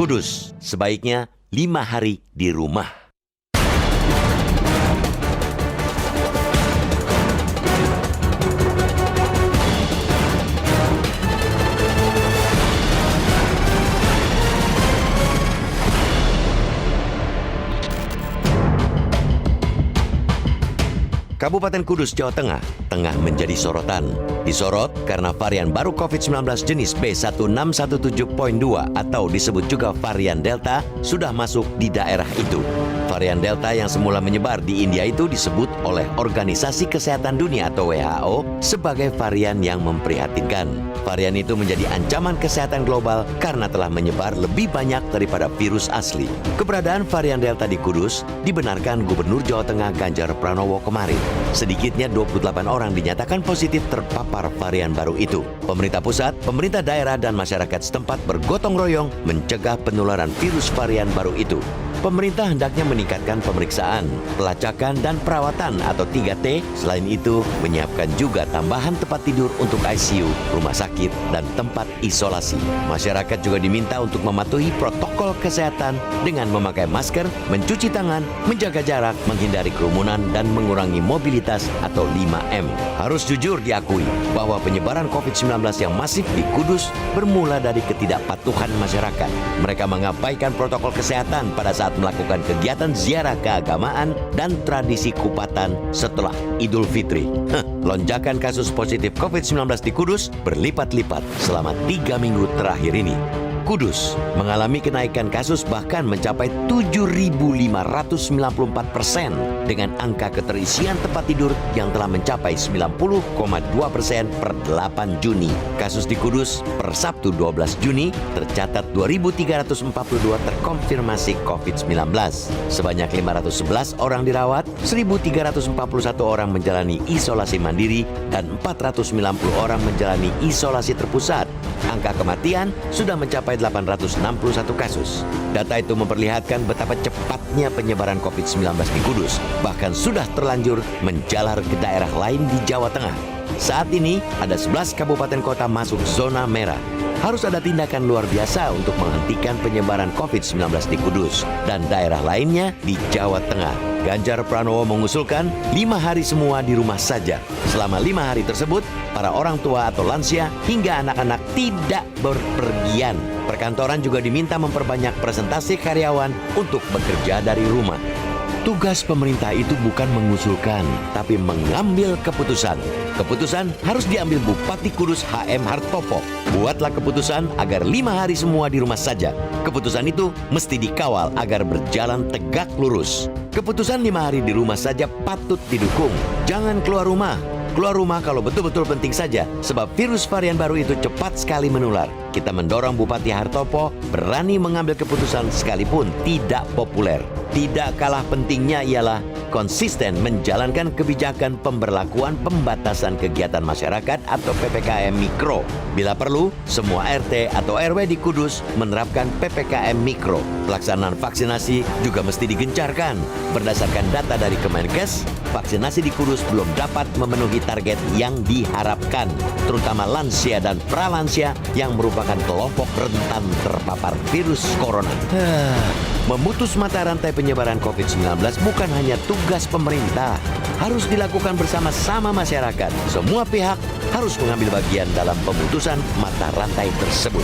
Kudus, sebaiknya 5 hari di rumah. Kabupaten Kudus, Jawa Tengah, tengah menjadi sorotan. Disorot karena varian baru COVID-19 jenis B1617.2 atau disebut juga varian Delta sudah masuk di daerah itu. Varian Delta yang semula menyebar di India itu disebut oleh Organisasi Kesehatan Dunia atau WHO sebagai varian yang memprihatinkan. Varian itu menjadi ancaman kesehatan global karena telah menyebar lebih banyak daripada virus asli. Keberadaan varian Delta di Kudus dibenarkan Gubernur Jawa Tengah Ganjar Pranowo kemarin. Sedikitnya 28 orang dinyatakan positif terpapar varian baru itu. Pemerintah pusat, pemerintah daerah, dan masyarakat setempat bergotong royong mencegah penularan virus varian baru itu. Pemerintah hendaknya meningkatkan pemeriksaan, pelacakan, dan perawatan atau 3T. Selain itu, menyiapkan juga tambahan tempat tidur untuk ICU, rumah sakit, dan tempat isolasi. Masyarakat juga diminta untuk mematuhi protokol kesehatan dengan memakai masker, mencuci tangan, menjaga jarak, menghindari kerumunan, dan mengurangi mobilitas atau 5M. Harus jujur diakui bahwa penyebaran COVID-19 yang masif di Kudus bermula dari ketidakpatuhan masyarakat. Mereka mengabaikan protokol kesehatan pada saat melakukan kegiatan ziarah keagamaan dan tradisi kupatan setelah Idul Fitri. Lonjakan kasus positif COVID-19 di Kudus berlipat-lipat selama 3 minggu terakhir ini. Kudus mengalami kenaikan kasus bahkan mencapai 7.594% dengan angka keterisian tempat tidur yang telah mencapai 90,2% per 8 Juni. Kasus di Kudus per Sabtu 12 Juni tercatat 2.342 terkonfirmasi COVID-19. Sebanyak 511 orang dirawat, 1.341 orang menjalani isolasi mandiri, dan 490 orang menjalani isolasi terpusat. Angka kematian sudah mencapai 861 kasus. Data itu memperlihatkan betapa cepatnya penyebaran COVID-19 di Kudus, bahkan sudah terlanjur menjalar ke daerah lain di Jawa Tengah. Saat ini ada 11 kabupaten kota masuk zona merah. Harus ada tindakan luar biasa untuk menghentikan penyebaran COVID-19 di Kudus dan daerah lainnya di Jawa Tengah. Ganjar Pranowo mengusulkan 5 hari semua di rumah saja. Selama 5 hari tersebut, para orang tua atau lansia hingga anak-anak tidak berpergian. Perkantoran juga diminta memperbanyak presentasi karyawan untuk bekerja dari rumah. Tugas pemerintah itu bukan mengusulkan, tapi mengambil keputusan. Keputusan harus diambil Bupati Kudus HM Hartopo. Buatlah keputusan agar 5 hari semua di rumah saja. Keputusan itu mesti dikawal agar berjalan tegak lurus. Keputusan 5 hari di rumah saja patut didukung. Jangan keluar rumah. Keluar rumah kalau betul-betul penting saja, sebab virus varian baru itu cepat sekali menular. Kita mendorong Bupati Hartopo berani mengambil keputusan sekalipun tidak populer. Tidak kalah pentingnya ialah konsisten menjalankan kebijakan pemberlakuan pembatasan kegiatan masyarakat atau PPKM Mikro. Bila perlu, semua RT atau RW di Kudus menerapkan PPKM Mikro. Pelaksanaan vaksinasi juga mesti digencarkan. Berdasarkan data dari Kemenkes, vaksinasi di Kudus belum dapat memenuhi target yang diharapkan, terutama lansia dan pralansia yang merupakan kelompok rentan terpapar virus corona. Memutus mata rantai penyebaran COVID-19 bukan hanya tugas pemerintah, harus dilakukan bersama-sama masyarakat. Semua pihak harus mengambil bagian dalam pemutusan mata rantai tersebut.